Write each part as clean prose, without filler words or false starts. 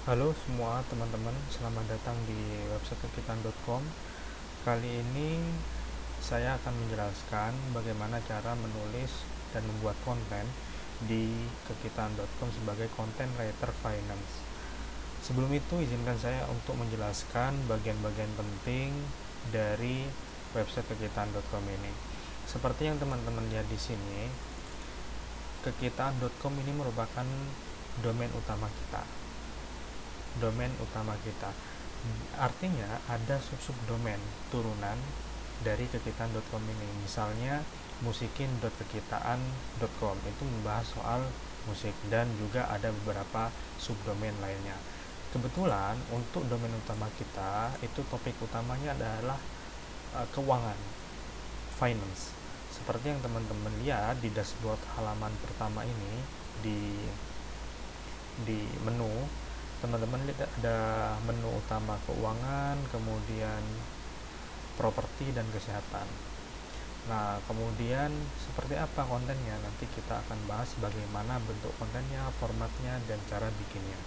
Halo semua teman-teman, selamat datang di website kekitan.com. Kali ini saya akan menjelaskan bagaimana cara menulis dan membuat konten di kekitan.com sebagai content writer finance. Sebelum itu izinkan saya untuk menjelaskan bagian-bagian penting dari website kekitan.com ini. Seperti yang teman-teman lihat di sini, kekitan.com ini merupakan domain utama kita. Artinya ada sub domain turunan dari kekitaan.com ini. Misalnya musikin.kekitaan.com itu membahas soal musik, dan juga ada beberapa subdomain lainnya. Kebetulan untuk domain utama kita itu topik utamanya adalah keuangan, finance. Seperti yang teman-teman lihat di dashboard halaman pertama ini, di menu, teman-teman lihat ada menu utama keuangan, kemudian properti dan kesehatan. Nah, kemudian seperti apa kontennya, nanti kita akan bahas bagaimana bentuk kontennya, formatnya, dan cara bikinnya,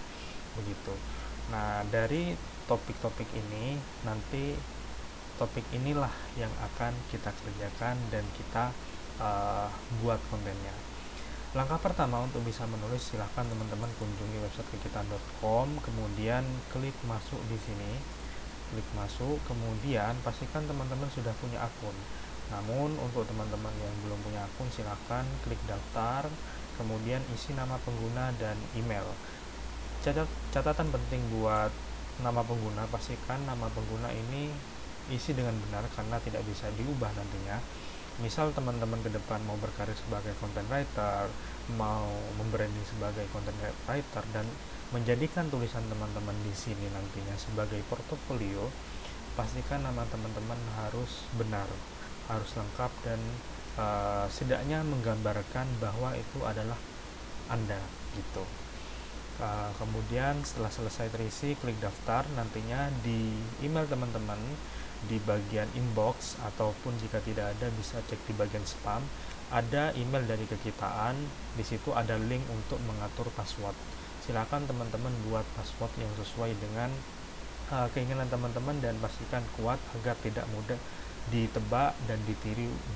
begitu. Nah, dari topik-topik ini, nanti topik inilah yang akan kita kerjakan dan kita buat kontennya. Langkah pertama untuk bisa menulis, silahkan teman-teman kunjungi website kekitan.com, kemudian klik masuk di sini, klik masuk, kemudian pastikan teman-teman sudah punya akun. Namun untuk teman-teman yang belum punya akun, silahkan klik daftar, kemudian isi nama pengguna dan email. Catatan penting buat nama pengguna, pastikan nama pengguna ini isi dengan benar karena tidak bisa diubah nantinya. Misal teman-teman ke depan mau berkarir sebagai content writer, mau membranding sebagai content writer, dan menjadikan tulisan teman-teman di sini nantinya sebagai portofolio, pastikan nama teman-teman harus benar, harus lengkap, dan setidaknya menggambarkan bahwa itu adalah Anda, gitu. Kemudian setelah selesai terisi, klik daftar. Nantinya di email teman-teman di bagian inbox, ataupun jika tidak ada bisa cek di bagian spam, ada email dari kekitaan. Di situ ada link untuk mengatur password. Silakan teman-teman buat password yang sesuai dengan keinginan teman-teman, dan pastikan kuat agar tidak mudah ditebak dan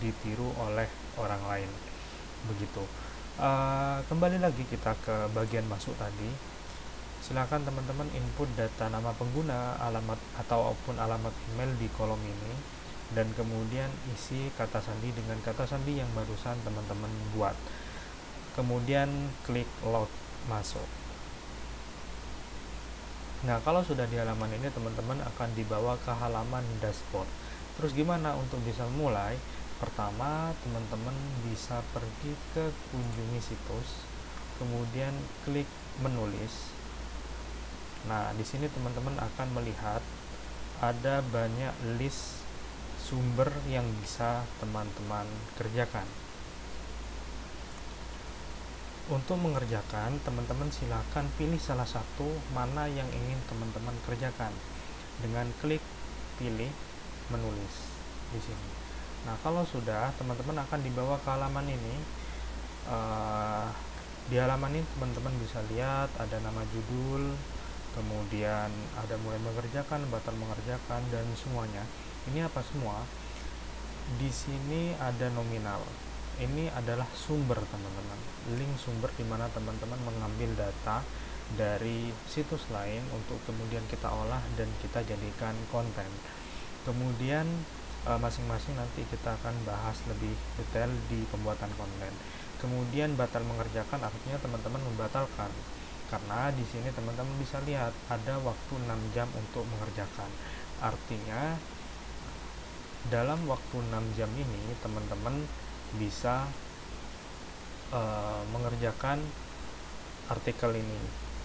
ditiru oleh orang lain, begitu. Kembali lagi kita ke bagian masuk tadi. Silakan teman-teman input data nama pengguna, alamat ataupun alamat email di kolom ini, dan kemudian isi kata sandi dengan kata sandi yang barusan teman-teman buat. Kemudian klik load masuk. Nah, kalau sudah di halaman ini, teman-teman akan dibawa ke halaman dashboard. Terus gimana untuk bisa mulai? Pertama, teman-teman bisa pergi ke kunjungi situs, kemudian klik menulis. Nah, di sini teman-teman akan melihat ada banyak list sumber yang bisa teman-teman kerjakan. Untuk mengerjakan, teman-teman silakan pilih salah satu mana yang ingin teman-teman kerjakan dengan klik pilih menulis di sini. Nah, kalau sudah, teman-teman akan dibawa ke halaman ini. Di halaman ini teman-teman bisa lihat ada nama judul, kemudian ada mulai mengerjakan, batal mengerjakan, dan semuanya. Ini apa semua? Di sini ada nominal. Ini adalah sumber teman-teman, link sumber di mana teman-teman mengambil data dari situs lain untuk kemudian kita olah dan kita jadikan konten. Kemudian masing-masing nanti kita akan bahas lebih detail di pembuatan konten. Kemudian batal mengerjakan artinya teman-teman membatalkan, karena di sini teman-teman bisa lihat ada waktu 6 jam untuk mengerjakan. Artinya dalam waktu 6 jam ini teman-teman bisa mengerjakan artikel ini.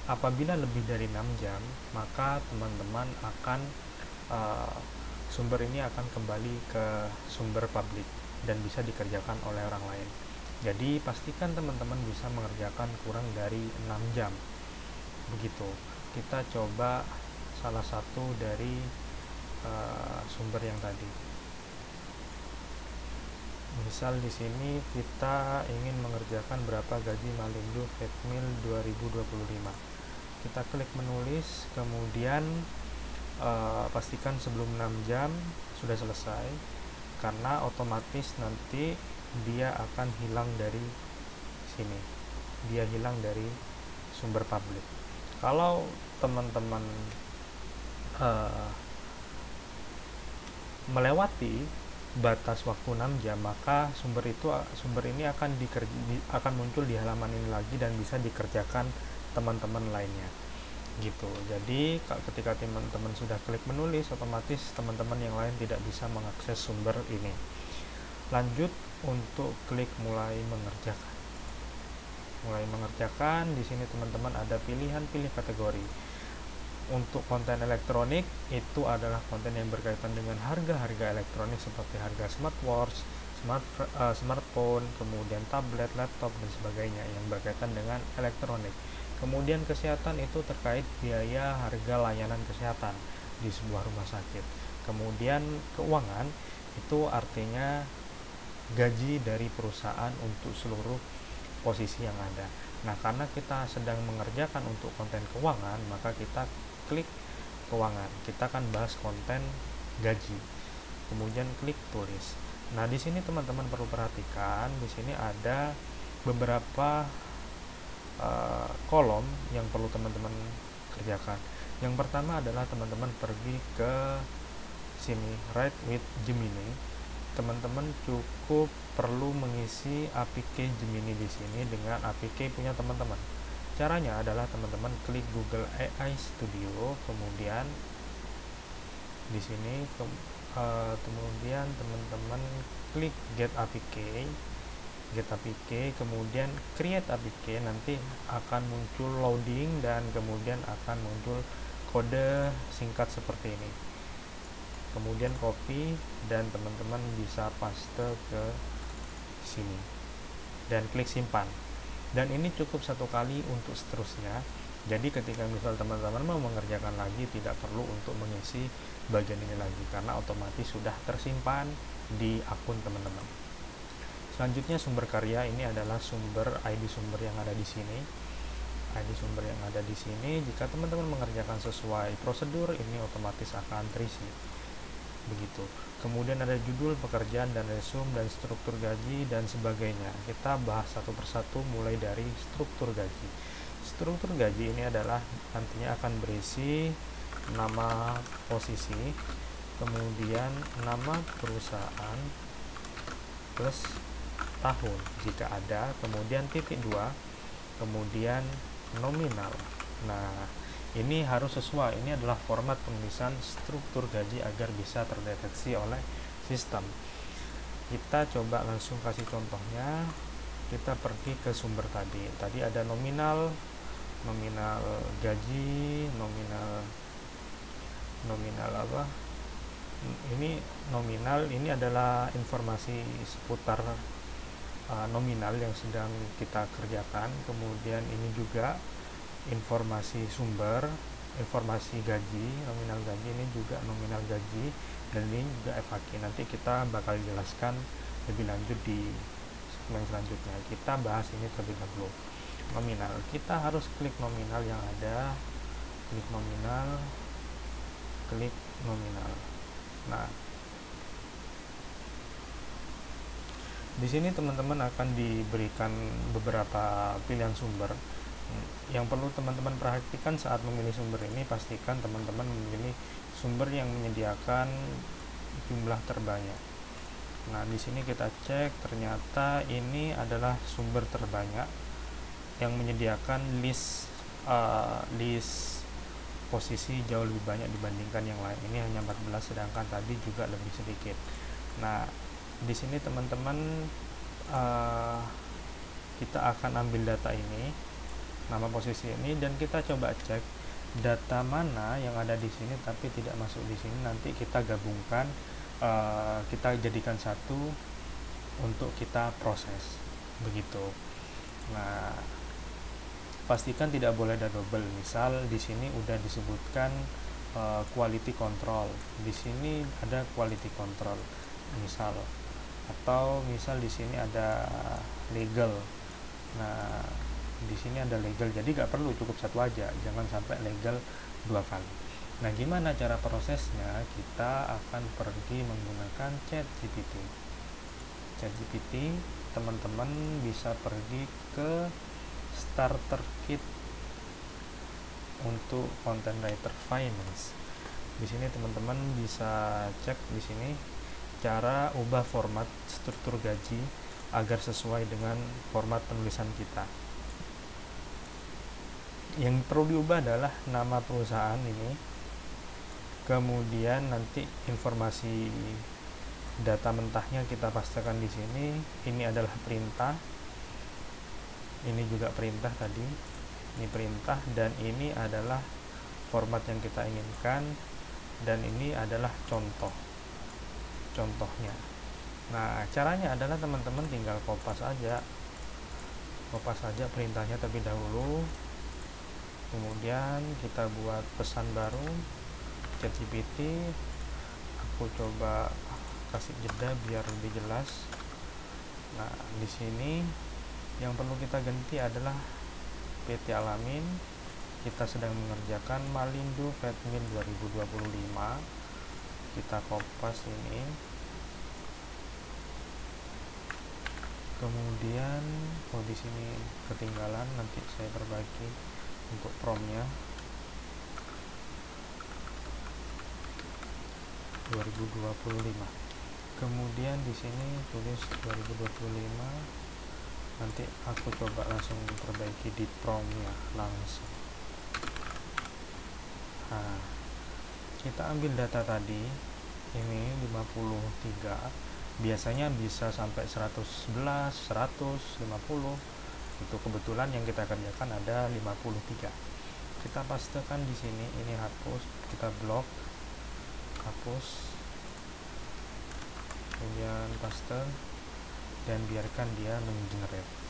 Apabila lebih dari 6 jam, maka teman-teman akan sumber ini akan kembali ke sumber publik dan bisa dikerjakan oleh orang lain. Jadi pastikan teman-teman bisa mengerjakan kurang dari 6 jam, begitu. Kita coba salah satu dari sumber yang tadi. Misal di sini kita ingin mengerjakan berapa gaji Malindo Fedmil 2025. kita klik menulis, kemudian pastikan sebelum 6 jam sudah selesai, karena otomatis nanti dia akan hilang dari sini, dia hilang dari sumber publik. Kalau teman-teman melewati batas waktu 6 jam, maka sumber ini akan muncul di halaman ini lagi dan bisa dikerjakan teman-teman lainnya gitu. Jadi ketika teman-teman sudah klik menulis, otomatis teman-teman yang lain tidak bisa mengakses sumber ini. Lanjut untuk klik mulai mengerjakan. Mulai mengerjakan, di sini teman-teman ada pilihan pilih kategori. Untuk konten elektronik itu adalah konten yang berkaitan dengan harga-harga elektronik seperti harga smartwatch, smartphone, kemudian tablet, laptop dan sebagainya yang berkaitan dengan elektronik. Kemudian kesehatan itu terkait biaya harga layanan kesehatan di sebuah rumah sakit. Kemudian keuangan itu artinya gaji dari perusahaan untuk seluruh posisi yang ada. Nah, karena kita sedang mengerjakan untuk konten keuangan, maka kita klik keuangan. Kita akan bahas konten gaji. Kemudian klik tulis. Nah, di sini teman-teman perlu perhatikan, di sini ada beberapa kolom yang perlu teman-teman kerjakan. Yang pertama adalah teman-teman pergi ke sini, Write with Gemini. Teman-teman cukup perlu mengisi APK Gemini di sini dengan APK punya teman-teman. Caranya adalah teman-teman klik Google AI Studio, kemudian di sini kemudian teman-teman klik Get APK, kemudian Create APK. Nanti akan muncul loading dan kemudian akan muncul kode singkat seperti ini. Kemudian copy dan teman-teman bisa paste ke sini dan klik simpan. Dan ini cukup satu kali untuk seterusnya. Jadi ketika misal teman-teman mau mengerjakan lagi, tidak perlu untuk mengisi bagian ini lagi karena otomatis sudah tersimpan di akun teman-teman. Selanjutnya sumber karya, ini adalah ID sumber yang ada di sini. ID sumber yang ada di sini, jika teman-teman mengerjakan sesuai prosedur, ini otomatis akan terisi. Begitu. Kemudian ada judul pekerjaan dan resume dan struktur gaji dan sebagainya. Kita bahas satu persatu mulai dari struktur gaji. Struktur gaji ini adalah nantinya akan berisi nama posisi, kemudian nama perusahaan plus tahun jika ada, kemudian titik 2, kemudian nominal. Nah, ini harus sesuai, ini adalah format penulisan struktur gaji agar bisa terdeteksi oleh sistem. Kita coba langsung kasih contohnya. Kita pergi ke sumber tadi ada nominal gaji, nominal apa, ini nominal, ini adalah informasi seputar nominal yang sedang kita kerjakan. Kemudian ini juga informasi sumber, informasi gaji, nominal gaji, ini juga nominal gaji, dan ini juga FAQ. Nanti kita bakal jelaskan lebih lanjut di segmen selanjutnya. Kita bahas ini terlebih dahulu. Nominal, kita harus klik nominal yang ada, klik nominal. Nah, di sini teman-teman akan diberikan beberapa pilihan sumber. Yang perlu teman-teman perhatikan saat memilih sumber ini, pastikan teman-teman memilih sumber yang menyediakan jumlah terbanyak. Nah, di sini kita cek, ternyata ini adalah sumber terbanyak yang menyediakan list posisi jauh lebih banyak dibandingkan yang lain. Ini hanya 14, sedangkan tadi juga lebih sedikit. Nah, di sini teman-teman kita akan ambil data ini, nama posisi ini, dan kita coba cek data mana yang ada di sini tapi tidak masuk di sini. Nanti kita gabungkan, kita jadikan satu untuk kita proses begitu. Nah, pastikan tidak boleh ada double. Misal di sini udah disebutkan quality control, di sini ada quality control misal, atau misal di sini ada legal. Nah, Di sini ada legal, jadi nggak perlu, cukup satu aja, jangan sampai legal 2 kali. Nah, gimana cara prosesnya? Kita akan pergi menggunakan ChatGPT. ChatGPT, teman-teman bisa pergi ke starter kit untuk content writer finance. Di sini teman-teman bisa cek di sini cara ubah format struktur gaji agar sesuai dengan format penulisan kita. Yang perlu diubah adalah nama perusahaan ini, kemudian nanti informasi data mentahnya kita pastikan di sini. Ini adalah perintah, ini juga perintah tadi, ini perintah, dan ini adalah format yang kita inginkan, dan ini adalah contohnya. Nah, caranya adalah teman-teman tinggal kopas saja perintahnya terlebih dahulu, kemudian kita buat pesan baru. ChatGPT, aku coba kasih jeda biar lebih jelas. Nah, di sini yang perlu kita ganti adalah PT Alamin. Kita sedang mengerjakan Malindo Vetmin 2025. Kita kopas ini, kemudian di sini ketinggalan, nanti saya perbaiki untuk promptnya 2025. Kemudian di sini tulis 2025. Nanti aku coba langsung perbaiki di promptnya langsung. Nah, kita ambil data tadi, ini 53, biasanya bisa sampai 111, 150. Itu kebetulan yang kita kerjakan ada 53. Kita pastikan di sini, ini hapus, kita blok, hapus, kemudian paste, dan biarkan dia menggenerate.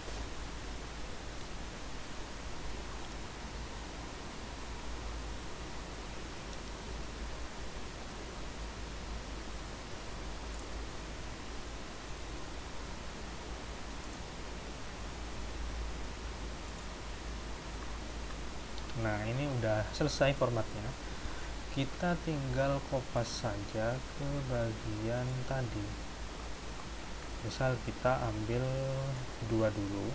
Nah, ini udah selesai formatnya. Kita tinggal kopas saja ke bagian tadi. Misal kita ambil 2 dulu.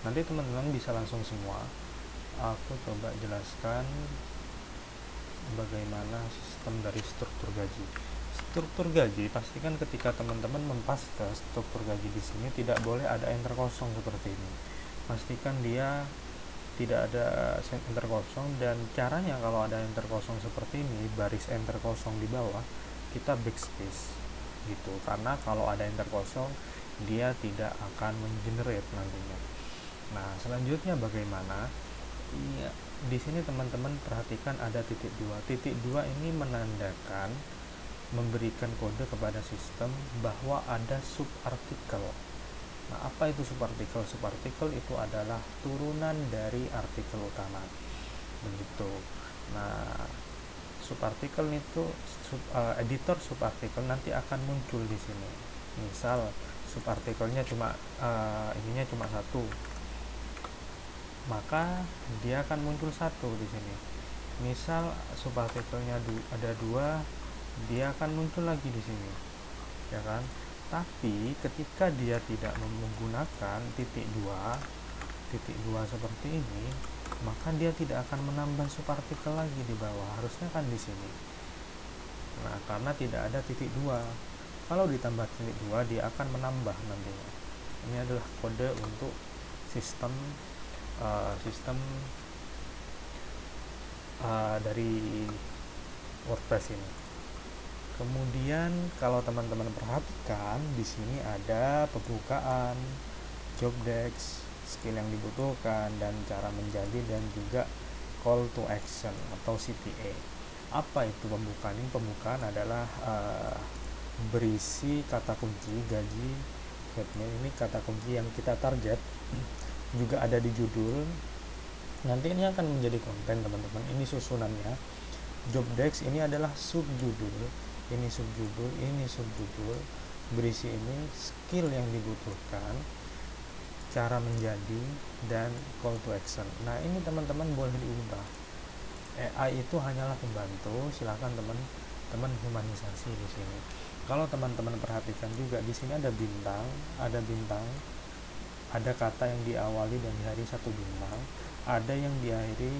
Nanti teman-teman bisa langsung semua. Aku coba jelaskan bagaimana sistem dari struktur gaji. Struktur gaji, pastikan ketika teman-teman mempaste struktur gaji di sini tidak boleh ada enter kosong seperti ini. Pastikan dia tidak ada enter kosong, dan caranya kalau ada enter kosong seperti ini, baris enter kosong di bawah, kita backspace gitu, karena kalau ada enter kosong dia tidak akan menggenerate nantinya. Nah, selanjutnya bagaimana? Iya, di sini teman-teman perhatikan ada titik 2. Titik 2 ini menandakan, memberikan kode kepada sistem bahwa ada subartikel. Nah, apa itu subartikel? Subartikel itu adalah turunan dari artikel utama. Begitu. Nah, subartikel itu editor subartikel nanti akan muncul di sini. Misal subartikelnya cuma ininya cuma 1, maka dia akan muncul 1 di sini. Misal subartikelnya ada 2, dia akan muncul lagi di sini, ya kan? Tapi ketika dia tidak menggunakan titik 2 seperti ini, maka dia tidak akan menambah subartikel lagi di bawah, harusnya kan di sini. Nah, karena tidak ada titik 2, kalau ditambah titik 2 dia akan menambah nantinya. Ini adalah kode untuk sistem dari WordPress ini. Kemudian kalau teman-teman perhatikan di sini ada pembukaan, job desk, skill yang dibutuhkan, dan cara menjadi, dan juga call to action atau CTA. Apa itu pembukaan? Ini pembukaan adalah berisi kata kunci gaji Vetmin. Ini kata kunci yang kita target. Juga ada di judul. Nanti ini akan menjadi konten teman-teman. Ini susunannya. Job desk ini adalah subjudul. Ini subjudul, ini subjudul, berisi ini skill yang dibutuhkan, cara menjadi, dan call to action. Nah, ini teman-teman boleh diubah. AI itu hanyalah pembantu, silakan teman-teman humanisasi di sini. Kalau teman-teman perhatikan juga di sini ada bintang, ada kata yang diawali dan diakhiri 1 bintang, ada yang diakhiri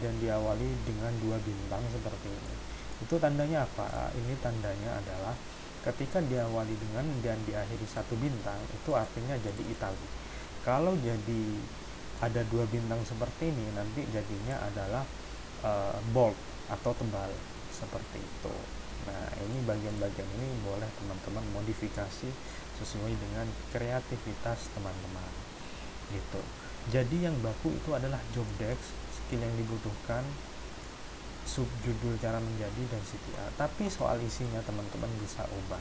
dan diawali dengan 2 bintang seperti ini. Itu tandanya apa? Ini tandanya adalah ketika diawali dengan dan diakhiri 1 bintang, itu artinya jadi italic. Kalau jadi ada 2 bintang seperti ini, nanti jadinya adalah bold atau tebal seperti itu. Nah, ini bagian-bagian ini boleh teman-teman modifikasi sesuai dengan kreativitas teman-teman gitu. Jadi yang baku itu adalah job desk, skill yang dibutuhkan, subjudul cara menjadi, dan CTA. Tapi soal isinya teman-teman bisa ubah.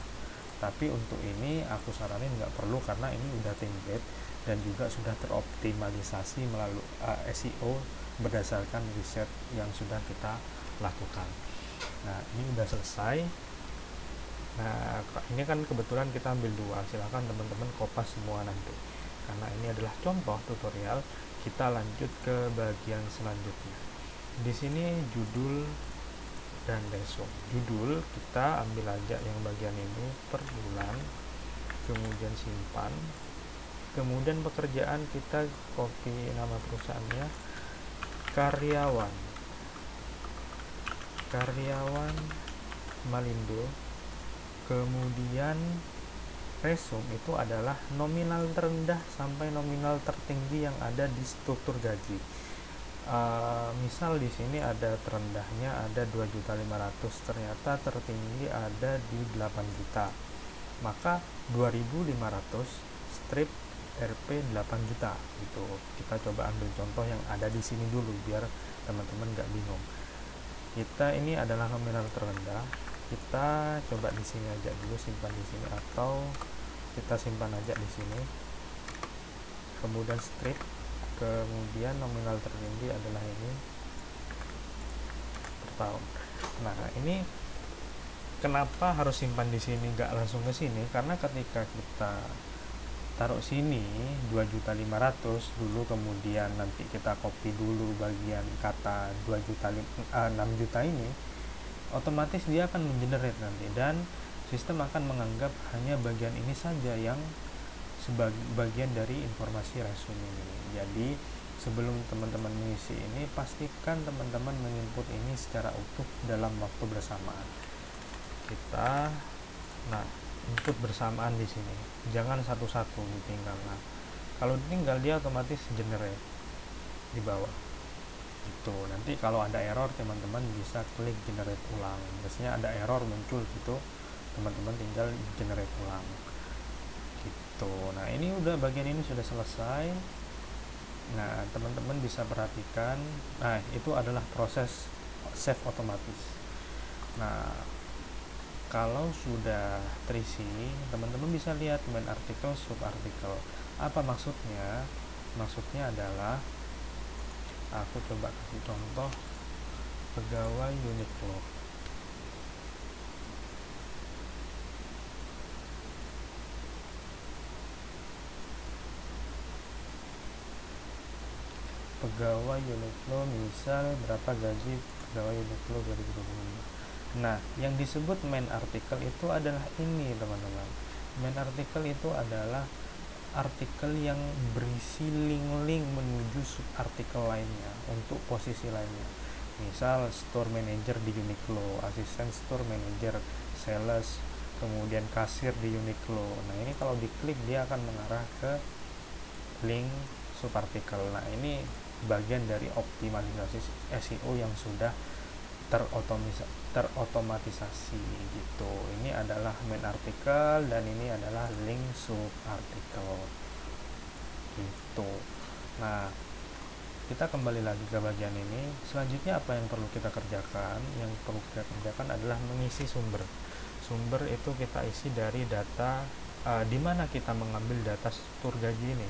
Tapi untuk ini aku saranin nggak perlu, karena ini udah template dan juga sudah teroptimalisasi melalui SEO berdasarkan riset yang sudah kita lakukan. Nah, ini udah selesai. Nah, ini kan kebetulan kita ambil 2, silakan teman-teman kopas semua nanti, karena ini adalah contoh tutorial. Kita lanjut ke bagian selanjutnya. Di sini judul dan resume. Judul kita ambil aja yang bagian ini per bulan, kemudian simpan, kemudian pekerjaan kita copy nama perusahaannya, karyawan Malindo. Kemudian resume itu adalah nominal terendah sampai nominal tertinggi yang ada di struktur gaji. Misal di sini ada terendahnya ada 2.500.000, ternyata tertinggi ada di 8 juta, maka 2.500 strip RP 8 juta gitu. Kita coba ambil contoh yang ada di sini dulu biar teman-teman nggak bingung. Kita ini adalah nominal terendah, kita coba di sini aja dulu, simpan di sini, atau kita simpan aja di sini. Kemudian strip, kemudian nominal tertinggi adalah ini per tahun. Nah, ini kenapa harus simpan di sini, nggak langsung ke sini? Karena ketika kita taruh sini 2.500.000 dulu, kemudian nanti kita copy dulu bagian kata 6 juta ini, otomatis dia akan mengenerate nanti, dan sistem akan menganggap hanya bagian ini saja yang sebagai bagian dari informasi resume ini. Jadi sebelum teman-teman mengisi ini, pastikan teman-teman menginput ini secara utuh dalam waktu bersamaan. Input bersamaan di sini, jangan satu-satu ditinggal. Nah, kalau ditinggal dia otomatis generate di bawah gitu. Nanti kalau ada error, teman-teman bisa klik generate ulang. Biasanya ada error muncul gitu, teman-teman tinggal generate ulang gitu. Nah, ini udah bagian ini sudah selesai. Nah, teman-teman bisa perhatikan, nah itu adalah proses save otomatis. Nah, kalau sudah terisi, teman-teman bisa lihat main artikel, sub artikel. Apa maksudnya? Maksudnya adalah, aku coba kasih contoh pegawai Uniqlo. Pegawai Uniqlo, misal berapa gaji pegawai Uniqlo 2025. Nah, yang disebut main artikel itu adalah ini, teman-teman. Main artikel itu adalah artikel yang berisi link-link menuju sub-artikel lainnya untuk posisi lainnya. Misal store manager di Uniqlo, asisten store manager, sales, kemudian kasir di Uniqlo. Nah, ini kalau diklik dia akan mengarah ke link subartikel. Nah, ini bagian dari optimalisasi SEO yang sudah terotomatisasi gitu. Ini adalah main artikel dan ini adalah link sub artikel gitu. Nah, kita kembali lagi ke bagian ini. Selanjutnya apa yang perlu kita kerjakan? Yang perlu kita kerjakan adalah mengisi sumber. Sumber itu kita isi dari data di mana kita mengambil data struktur gaji ini.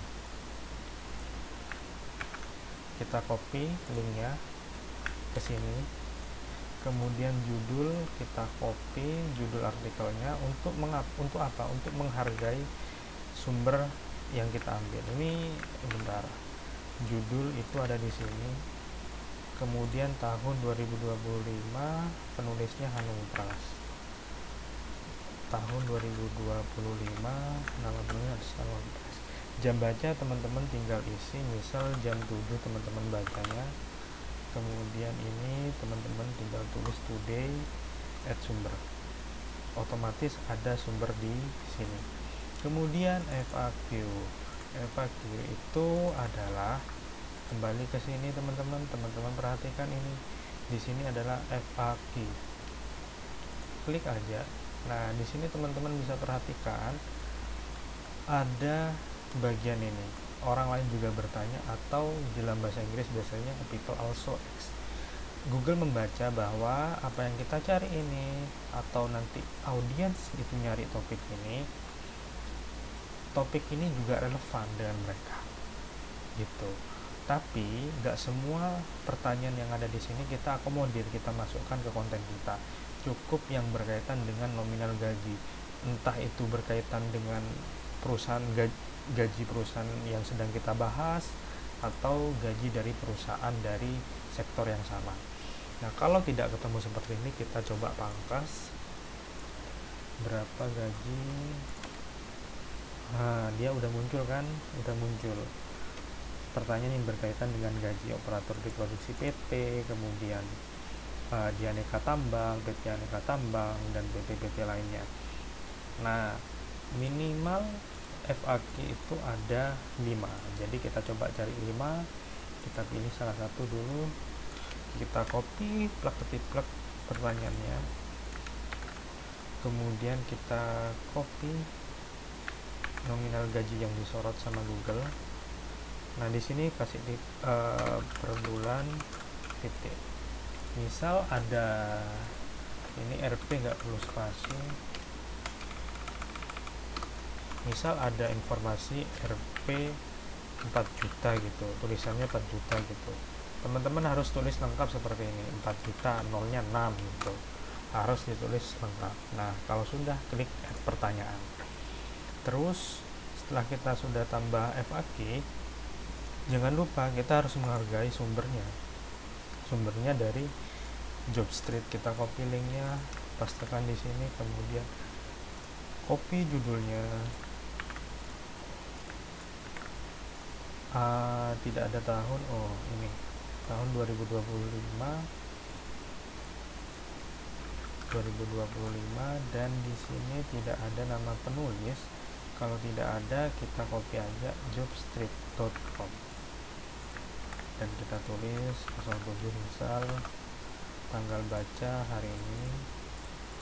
Kita copy linknya ke sini. Kemudian judul kita copy judul artikelnya untuk apa? Untuk menghargai sumber yang kita ambil. Ini bentar, judul itu ada di sini, kemudian tahun 2025, penulisnya Hanung Pras, tahun 2025, nama penulisnya Hanung Pras. Jam baca teman-teman tinggal isi, misal jam 7 teman-teman bacanya, kemudian ini teman-teman tinggal tulis today at sumber, otomatis ada sumber di sini. Kemudian FAQ itu adalah, kembali ke sini teman-teman perhatikan ini, di sini adalah FAQ, klik aja. Nah, di sini teman-teman bisa perhatikan ada bagian ini, orang lain juga bertanya, atau dalam bahasa Inggris biasanya people also ask. Google membaca bahwa apa yang kita cari ini, atau nanti audiens itu nyari topik ini juga relevan dengan mereka gitu. Tapi nggak semua pertanyaan yang ada di sini kita akomodir, kita masukkan ke konten kita. Cukup yang berkaitan dengan nominal gaji, entah itu berkaitan dengan perusahaan, gaji perusahaan yang sedang kita bahas, atau gaji dari perusahaan dari sektor yang sama. Nah, kalau tidak ketemu seperti ini, kita coba pangkas berapa gaji. Nah, dia udah muncul kan, udah muncul pertanyaan yang berkaitan dengan gaji operator di produksi PT, kemudian di aneka tambang, PT aneka tambang, dan PT-PT lainnya. Nah, minimal FAQ itu ada 5, jadi kita coba cari 5, kita pilih salah satu dulu, kita copy, plak pertanyaannya, kemudian kita copy nominal gaji yang disorot sama Google. Nah, di sini kasih per bulan titik, misal ada ini RP, nggak perlu spasi, misal ada informasi RP 4 juta gitu, tulisannya 4 juta gitu, teman-teman harus tulis lengkap seperti ini, 4 juta, nolnya 6 gitu, harus ditulis lengkap. Nah, kalau sudah, klik add pertanyaan. Terus setelah kita sudah tambah FAQ, jangan lupa kita harus menghargai sumbernya dari Jobstreet. Kita copy linknya, pastekan di sini, kemudian copy judulnya. Tidak ada tahun, ini tahun 2025, dan di sini tidak ada nama penulis. Kalau tidak ada, kita copy aja jobstreet.com dan kita tulis 07 misal, tanggal baca hari ini,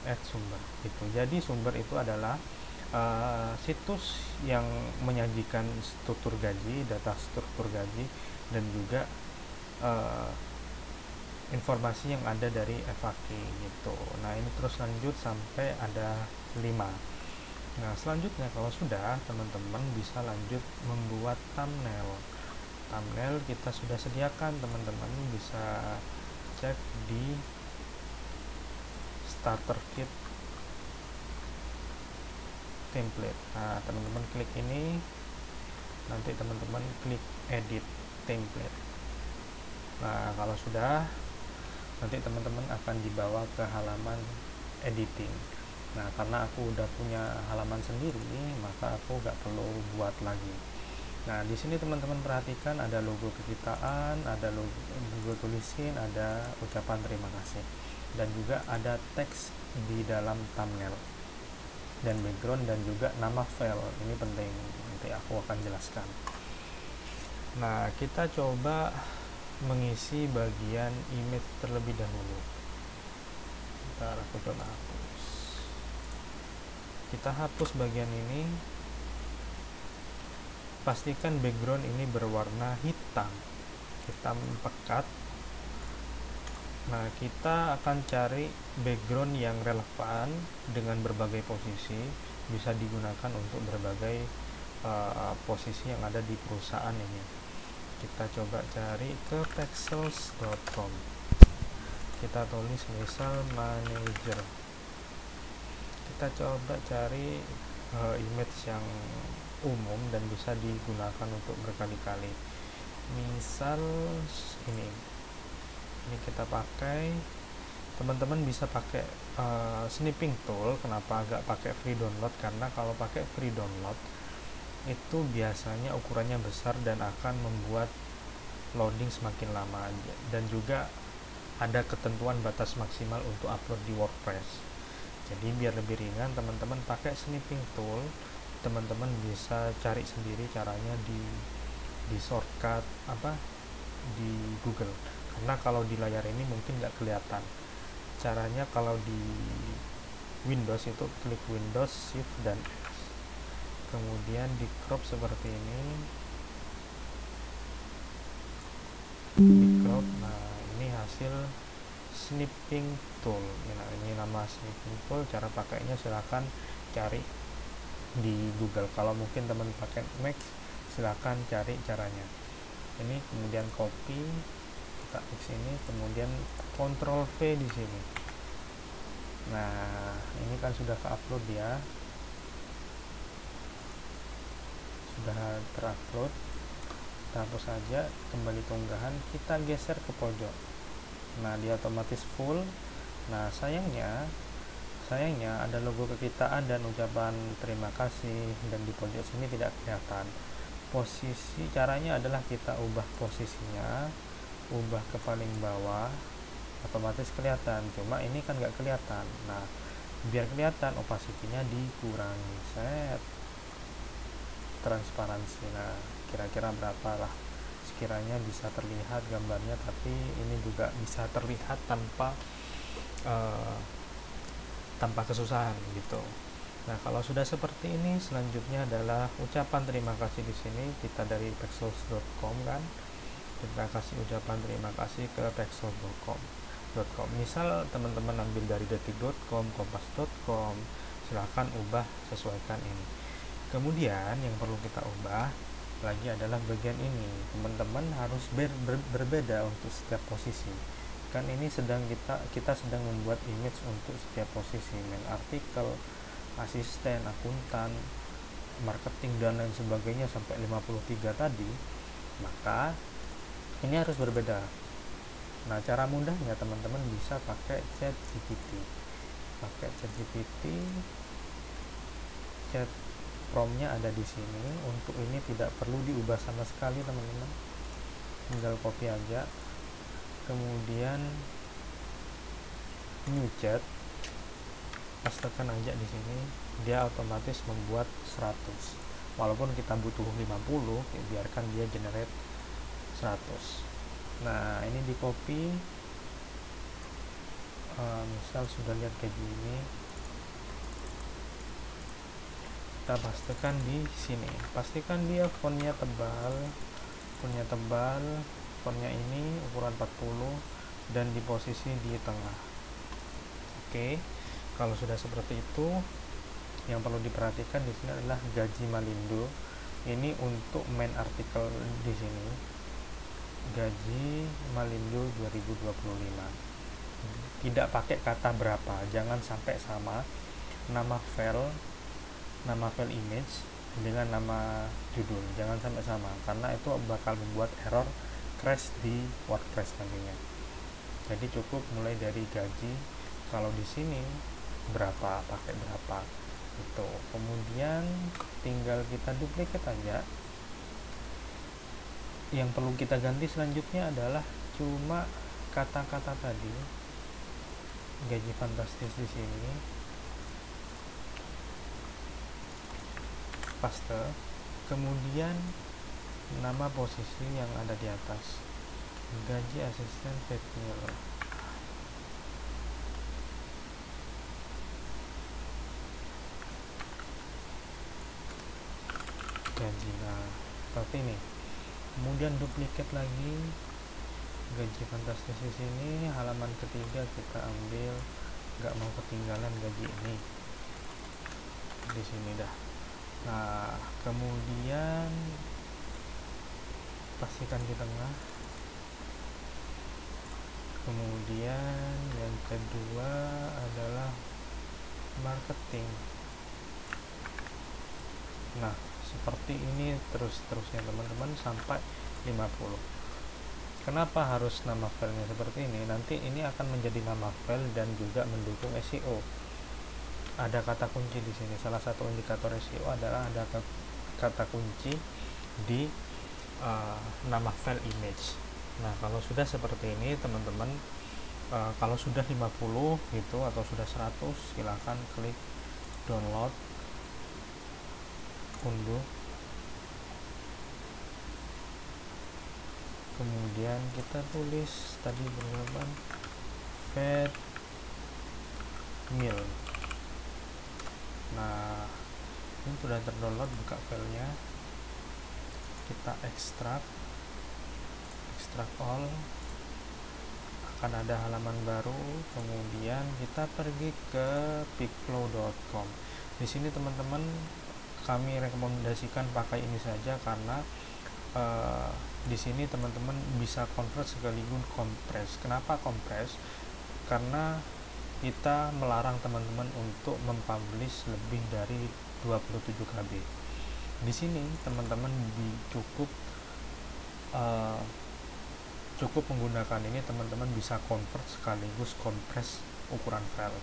add sumber itu. Jadi sumber itu adalah situs yang menyajikan struktur gaji, data struktur gaji, dan juga informasi yang ada dari FAQ gitu. Nah, ini terus lanjut sampai ada 5. Nah, selanjutnya kalau sudah, teman-teman bisa lanjut membuat thumbnail. Thumbnail kita sudah sediakan, teman-teman bisa cek di starter kit template. Nah, teman-teman klik ini, nanti teman-teman klik edit template. Nah, kalau sudah, nanti teman-teman akan dibawa ke halaman editing. Nah, karena aku udah punya halaman sendiri, maka aku nggak perlu buat lagi. Nah, di sini teman-teman perhatikan ada logo kekitaan, ada logo tulisin, ada ucapan terima kasih, dan juga ada teks di dalam thumbnail dan background, dan juga nama file. Ini penting, nanti aku akan jelaskan. Nah, kita coba mengisi bagian image terlebih dahulu. Ntar aku coba hapus. Kita hapus bagian ini. Pastikan background ini berwarna hitam pekat. Nah, kita akan cari background yang relevan dengan berbagai posisi, bisa digunakan untuk berbagai posisi yang ada di perusahaan ini. Kita coba cari ke pexels.com, kita tulis misal manager. Kita coba cari image yang umum dan bisa digunakan untuk berkali-kali. Misal ini kita pakai, teman-teman bisa pakai snipping tool. Kenapa agak pakai free download? Karena kalau pakai free download itu biasanya ukurannya besar dan akan membuat loading semakin lama, dan juga ada ketentuan batas maksimal untuk upload di WordPress. Jadi biar lebih ringan, teman-teman pakai snipping tool. Teman-teman bisa cari sendiri caranya di shortcut di Google, karena kalau di layar ini mungkin nggak kelihatan caranya. Kalau di Windows itu klik Windows Shift dan X, kemudian di crop seperti ini, di crop. Nah, ini hasil snipping tool. Nah, ini nama snipping tool. Cara pakainya silahkan cari di Google. Kalau mungkin teman pakai Mac, silahkan cari caranya. Ini kemudian copy, kita ke sini, kemudian Ctrl V di sini. Nah, ini kan sudah ke-upload ya. Sudah terupload. Kita hapus saja, kembali ke unggahan, kita geser ke pojok. Nah, dia otomatis full. Nah, sayangnya ada logo kekitaan dan ucapan terima kasih, dan di pojok sini tidak kelihatan. Posisi caranya adalah kita ubah posisinya, ubah ke paling bawah, otomatis kelihatan. Cuma ini kan nggak kelihatan. Nah, biar kelihatan, opacity-nya dikurangi, set, transparansi. Nah, kira-kira berapa lah sekiranya bisa terlihat gambarnya, tapi ini juga bisa terlihat tanpa kesusahan gitu. Nah, kalau sudah seperti ini, selanjutnya adalah ucapan terima kasih. Di sini kita dari pexels.com kan, kita kasih ucapan terima kasih ke pexels.com. Misal teman-teman ambil dari detik.com, kompas.com, silahkan ubah, sesuaikan ini. Kemudian yang perlu kita ubah lagi adalah bagian ini. Teman-teman harus berbeda untuk setiap posisi. Kan ini kita sedang membuat image untuk setiap posisi, main artikel, asisten, akuntan, marketing, dan lain sebagainya sampai 53 tadi. Maka ini harus berbeda. Nah, cara mudahnya teman-teman bisa pakai ChatGPT. Chat prompt-nya ada di sini. Untuk ini tidak perlu diubah sama sekali, teman-teman. Tinggal copy aja. Kemudian new chat, pastekan aja di sini, dia otomatis membuat 100. Walaupun kita butuh 50, ya biarkan dia generate 100. Nah, ini di copy. Misal sudah lihat kayak gini, kita pastikan di sini. Pastikan dia fontnya tebal, fontnya ini ukuran 40 dan di posisi di tengah. Oke, kalau sudah seperti itu, yang perlu diperhatikan di sini adalah gaji Malindo. Ini untuk main artikel di sini, gaji Malindo 2025. Tidak pakai kata berapa, jangan sampai sama nama file image dengan nama judul, jangan sampai sama, karena itu bakal membuat error crash di WordPress nantinya. Jadi cukup mulai dari gaji, kalau di sini berapa, pakai berapa itu. Kemudian tinggal kita duplicate aja. Yang perlu kita ganti selanjutnya adalah cuma kata-kata tadi, gaji fantastis di sini, paste, kemudian nama posisi yang ada di atas, gaji asisten technical. Gaji, nah seperti ini. Kemudian duplicate lagi gaji fantastis di sini, halaman ketiga kita ambil, nggak mau ketinggalan gaji ini di sini dah. Nah, kemudian pastikan di tengah. Kemudian yang kedua adalah marketing. Nah, seperti ini terus-terusnya teman-teman sampai 50. Kenapa harus nama filenya seperti ini? Nanti ini akan menjadi nama file dan juga mendukung SEO. Ada kata kunci di sini. Salah satu indikator SEO adalah ada kata kunci di nama file image. Nah, kalau sudah seperti ini teman-teman, kalau sudah 50 gitu atau sudah 100, silahkan klik download, unduh. Kemudian kita tulis tadi berapa, fed mil. Nah, ini sudah terdownload, buka filenya, kita ekstrak all, akan ada halaman baru. Kemudian kita pergi ke picflow.com. Di sini teman-teman kami rekomendasikan pakai ini saja karena di sini teman-teman bisa convert sekaligus kompres. Kenapa kompres? Karena kita melarang teman-teman untuk mempublish lebih dari 27 KB. Di sini teman-teman cukup menggunakan ini, teman-teman bisa convert sekaligus kompres ukuran file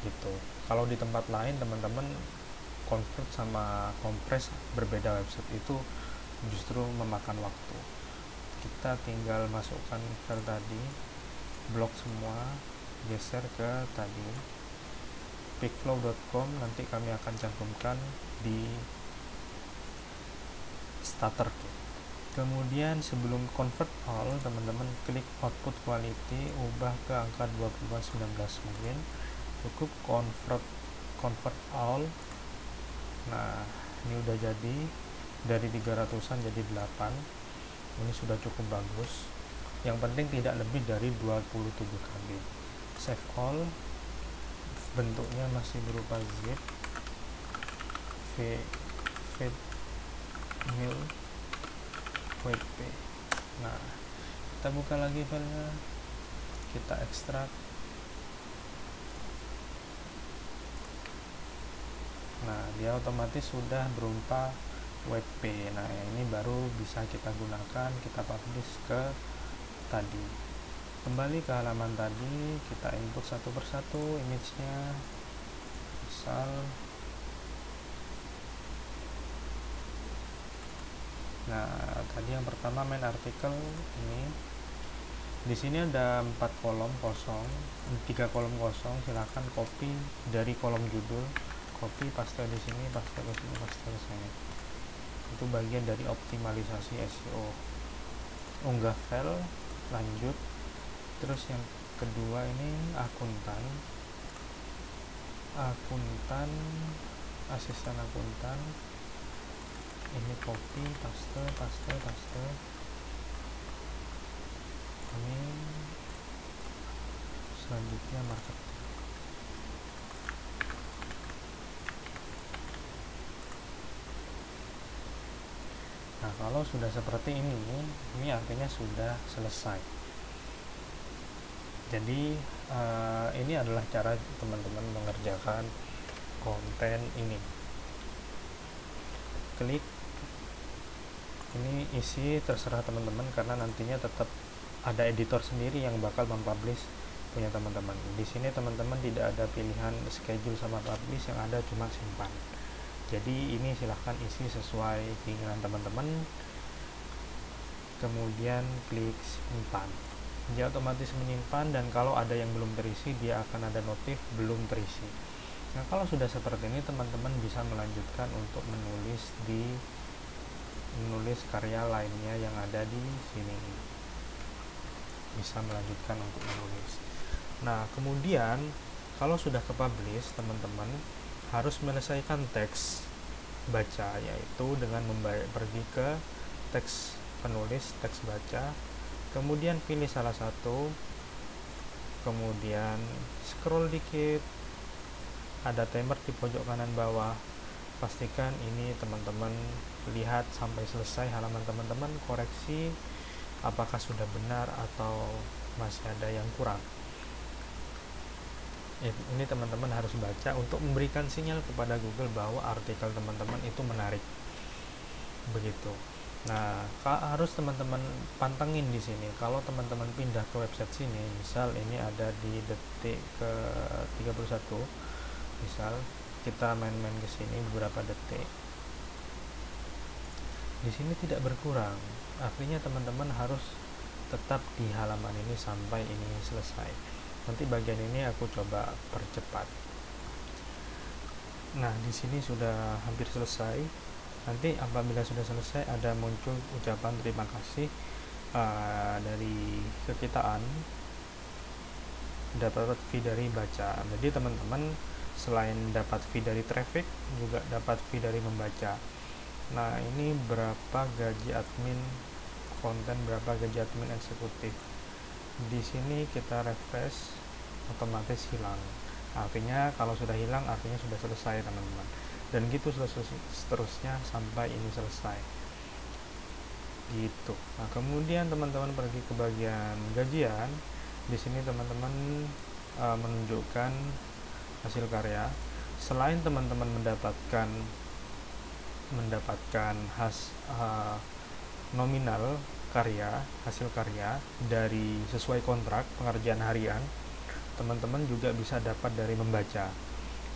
gitu. Kalau di tempat lain teman-teman convert sama kompres berbeda website, itu justru memakan waktu. Kita tinggal masukkan file tadi, blok semua, geser ke tadi picflow.com, nanti kami akan cantumkan di starter kit. Kemudian sebelum convert all, teman-teman klik output quality, ubah ke angka 2019 mungkin, cukup convert all. Nah, ini udah jadi, dari 300-an jadi 8. Ini sudah cukup bagus. Yang penting tidak lebih dari 27 KB. Save all, bentuknya masih berupa zip, mil wp. Nah, kita buka lagi filenya, kita ekstrak. Nah, dia otomatis sudah berupa wp. Nah, ini baru bisa kita gunakan, kita publish ke tadi. Kembali ke halaman tadi, kita input satu persatu image-nya. Misal, nah tadi yang pertama main artikel ini. Di sini ada 4 kolom kosong, 3 kolom kosong. Silahkan copy dari kolom judul, copy paste di sini, paste ke sini, paste ke sini. Itu bagian dari optimalisasi SEO. Unggah file, lanjut. Terus yang kedua ini akuntan, asisten akuntan. Ini copy, paste. Ini selanjutnya marketing. Nah, kalau sudah seperti ini artinya sudah selesai. Jadi ini adalah cara teman-teman mengerjakan konten ini. Klik, ini isi terserah teman-teman karena nantinya tetap ada editor sendiri yang bakal mempublish punya teman-teman. Di sini teman-teman tidak ada pilihan schedule sama publish, yang ada cuma simpan. Jadi ini silahkan isi sesuai keinginan teman-teman. Kemudian klik simpan. Dia otomatis menyimpan, dan kalau ada yang belum terisi dia akan ada notif belum terisi. Nah, kalau sudah seperti ini teman-teman bisa melanjutkan untuk menulis karya lainnya yang ada di sini. Bisa melanjutkan untuk menulis. Nah, kemudian kalau sudah ke publish, teman-teman harus menyelesaikan teks baca, yaitu dengan pergi ke teks penulis, teks baca. Kemudian pilih salah satu, kemudian scroll dikit, ada timer di pojok kanan bawah. Pastikan ini teman-teman lihat sampai selesai halaman teman-teman, koreksi apakah sudah benar atau masih ada yang kurang. Ini teman-teman harus baca untuk memberikan sinyal kepada Google bahwa artikel teman-teman itu menarik. begitu. Nah, harus teman-teman pantengin di sini. Kalau teman-teman pindah ke website sini, misal ini ada di detik ke 31, misal kita main-main ke sini beberapa detik. Di sini tidak berkurang. Artinya teman-teman harus tetap di halaman ini sampai ini selesai. Nanti bagian ini aku coba percepat. Nah, di sini sudah hampir selesai. Nanti apabila sudah selesai ada muncul ucapan terima kasih dari kekitaan dapat fee dari baca. Jadi teman-teman selain dapat fee dari traffic juga dapat fee dari membaca. Nah, ini berapa gaji admin konten, berapa gaji admin eksekutif. Di sini kita refresh, otomatis hilang. Artinya kalau sudah hilang artinya sudah selesai teman-teman. Dan gitu seterusnya sampai ini selesai. Gitu. Nah, kemudian teman-teman pergi ke bagian gajian. Di sini teman-teman menunjukkan hasil karya. Selain teman-teman mendapatkan nominal karya, hasil karya dari sesuai kontrak pengerjaan harian, teman-teman juga bisa dapat dari membaca,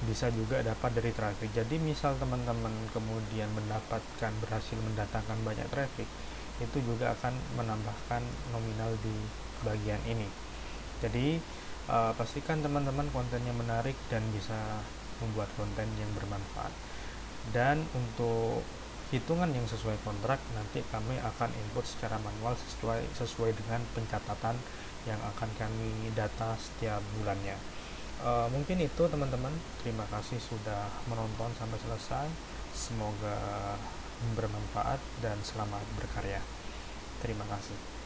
bisa juga dapat dari traffic. Jadi misal teman-teman kemudian berhasil mendatangkan banyak traffic, itu juga akan menambahkan nominal di bagian ini. Jadi pastikan teman-teman kontennya menarik dan bisa membuat konten yang bermanfaat. Dan untuk hitungan yang sesuai kontrak nanti kami akan input secara manual sesuai dengan pencatatan yang akan kami data setiap bulannya. Mungkin itu teman-teman, terima kasih sudah menonton sampai selesai. Semoga bermanfaat dan selamat berkarya. Terima kasih.